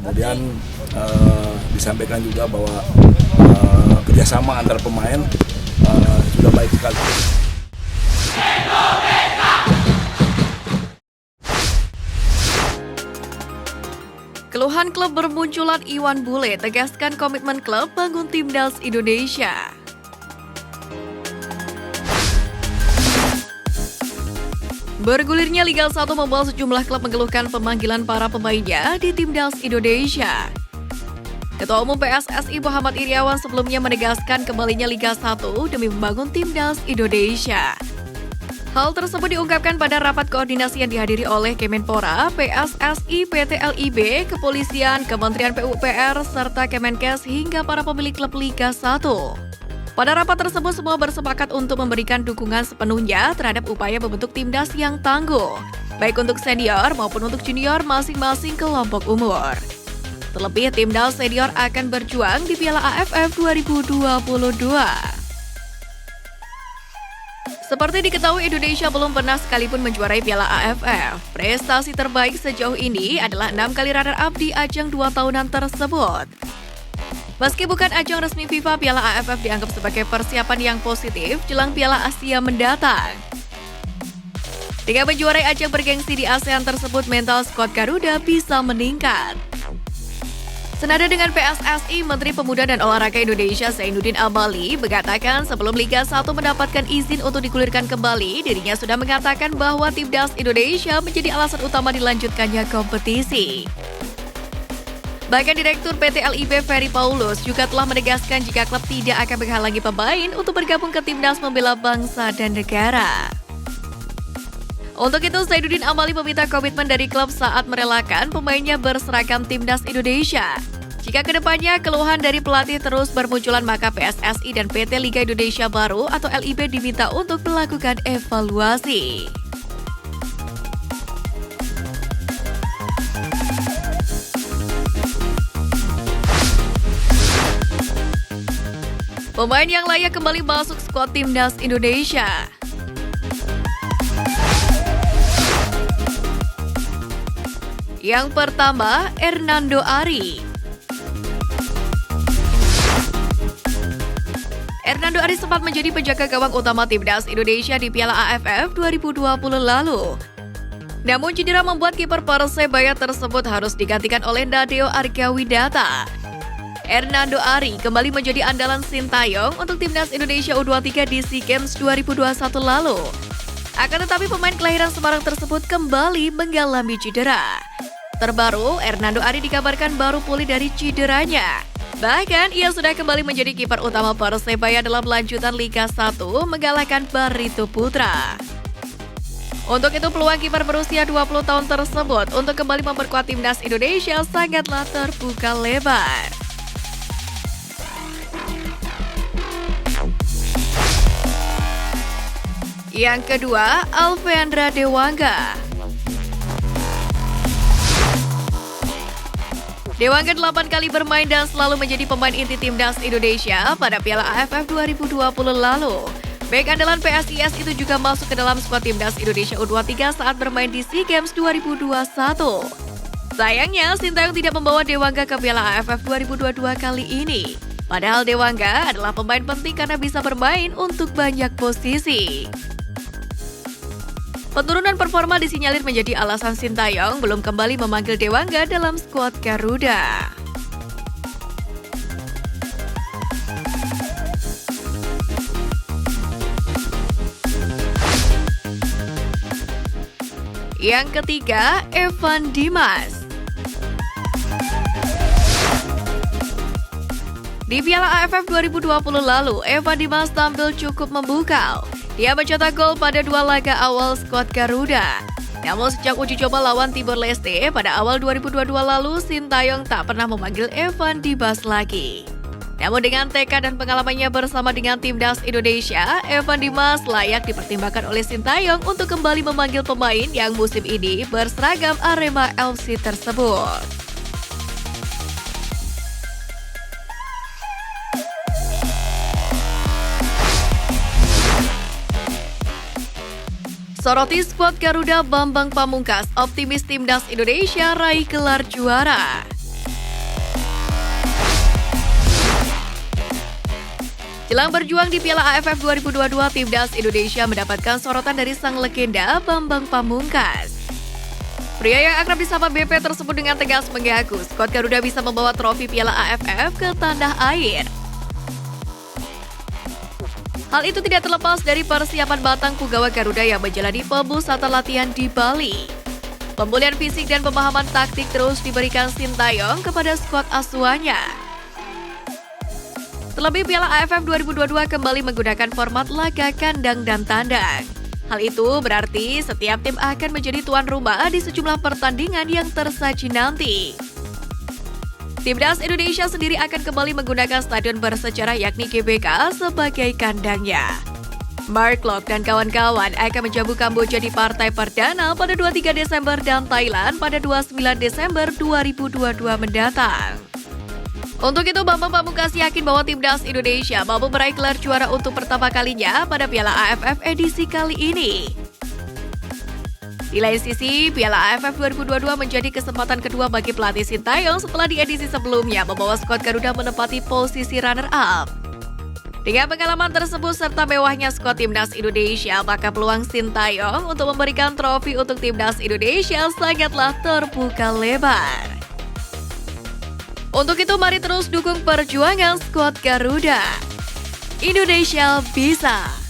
Kemudian disampaikan juga bahwa kerjasama antar pemain sudah baik sekali. Keluhan klub bermunculan. Iwan Bule tegaskan komitmen klub bangun timnas Indonesia. Bergulirnya Liga 1 membuat sejumlah klub mengeluhkan pemanggilan para pemainnya di timnas Indonesia. Ketua Umum PSSI Muhammad Iriawan sebelumnya menegaskan kembalinya Liga 1 demi membangun timnas Indonesia. Hal tersebut diungkapkan pada rapat koordinasi yang dihadiri oleh Kemenpora, PSSI, PT LIB, Kepolisian, Kementerian PUPR, serta Kemenkes hingga para pemilik klub Liga 1. Pada rapat tersebut, semua bersepakat untuk memberikan dukungan sepenuhnya terhadap upaya membentuk timnas yang tangguh, baik untuk senior maupun untuk junior masing-masing kelompok umur. Terlebih, timnas senior akan berjuang di Piala AFF 2022. Seperti diketahui, Indonesia belum pernah sekalipun menjuarai Piala AFF. Prestasi terbaik sejauh ini adalah 6 kali runner-up di ajang 2 tahunan tersebut. Meski bukan ajang resmi FIFA, Piala AFF dianggap sebagai persiapan yang positif jelang Piala Asia mendatang. Dengan menjuarai ajang bergengsi di ASEAN tersebut, mental skuad Garuda bisa meningkat. Senada dengan PSSI, Menteri Pemuda dan Olahraga Indonesia Zainuddin Amali mengatakan sebelum Liga 1 mendapatkan izin untuk digulirkan kembali, dirinya sudah mengatakan bahwa timnas Indonesia menjadi alasan utama dilanjutkannya kompetisi. Bahkan Direktur PT LIB Ferry Paulus juga telah menegaskan jika klub tidak akan menghalangi pemain untuk bergabung ke timnas membela bangsa dan negara. Untuk itu, Zainuddin Amali meminta komitmen dari klub saat merelakan pemainnya berseragam timnas Indonesia. Jika kedepannya keluhan dari pelatih terus bermunculan, maka PSSI dan PT Liga Indonesia Baru atau LIB diminta untuk melakukan evaluasi. Pemain yang layak kembali masuk skuad timnas Indonesia. Yang pertama, Hernando Ari. Hernando Ari sempat menjadi penjaga gawang utama timnas Indonesia di Piala AFF 2020 lalu. Namun cedera membuat kiper Persebaya tersebut harus digantikan oleh Nadeo Argawidata. Hernando Ari kembali menjadi andalan Sintayong untuk timnas Indonesia U23 di SEA Games 2021 lalu. Akan tetapi pemain kelahiran Semarang tersebut kembali mengalami cedera. Terbaru, Hernando Ari dikabarkan baru pulih dari cederanya. Bahkan, ia sudah kembali menjadi kiper utama Persebaya dalam lanjutan Liga 1 mengalahkan Barito Putra. Untuk itu, peluang kiper berusia 20 tahun tersebut untuk kembali memperkuat timnas Indonesia sangatlah terbuka lebar. Yang kedua, Alvendra Dewangga. Dewangga 8 kali bermain dan selalu menjadi pemain inti timnas Indonesia pada Piala AFF 2020 lalu. Bek andalan PSIS itu juga masuk ke dalam skuad timnas Indonesia U23 saat bermain di SEA Games 2021. Sayangnya, Sintayong tidak membawa Dewangga ke Piala AFF 2022 kali ini. Padahal Dewangga adalah pemain penting karena bisa bermain untuk banyak posisi. Penurunan performa disinyalir menjadi alasan Sintayong belum kembali memanggil Dewangga dalam skuad Garuda. Yang ketiga, Evan Dimas. Di Piala AFF 2020 lalu, Evan Dimas tampil cukup memukau. Dia mencetak gol pada 2 laga awal skuad Garuda. Namun sejak uji coba lawan Timor Leste pada awal 2022 lalu, Sintayong tak pernah memanggil Evan Dimas lagi. Namun dengan tekad dan pengalamannya bersama dengan timnas Indonesia, Evan Dimas layak dipertimbangkan oleh Sintayong untuk kembali memanggil pemain yang musim ini berseragam Arema FC tersebut. Soroti skuad Garuda, Bambang Pamungkas optimis timnas Indonesia raih gelar juara. Jelang berjuang di Piala AFF 2022, Timnas Indonesia mendapatkan sorotan dari sang legenda Bambang Pamungkas. Pria yang akrab disapa BP tersebut dengan tegas mengaku skuad Garuda bisa membawa trofi Piala AFF ke tanah air. Hal itu tidak terlepas dari persiapan batang punggawa Garuda yang menjalani pemusatan latihan di Bali. Pemulihan fisik dan pemahaman taktik terus diberikan Sintayong kepada skuad asuhannya. Terlebih Piala AFF 2022 kembali menggunakan format laga kandang dan tandang. Hal itu berarti setiap tim akan menjadi tuan rumah di sejumlah pertandingan yang tersaji nanti. Timnas Indonesia sendiri akan kembali menggunakan stadion bersejarah yakni GBK sebagai kandangnya. Mark Klok dan kawan-kawan akan menjamu Kamboja di partai perdana pada 23 Desember dan Thailand pada 29 Desember 2022 mendatang. Untuk itu, Bambang Pamungkas yakin bahwa Timnas Indonesia mampu meraih gelar juara untuk pertama kalinya pada Piala AFF edisi kali ini. Di lain sisi, Piala AFF 2022 menjadi kesempatan kedua bagi pelatih Sintayong setelah di edisi sebelumnya membawa skuad Garuda menempati posisi runner-up. Dengan pengalaman tersebut serta mewahnya skuad Timnas Indonesia, maka peluang Sintayong untuk memberikan trofi untuk Timnas Indonesia sangatlah terbuka lebar. Untuk itu, mari terus dukung perjuangan skuad Garuda. Indonesia bisa!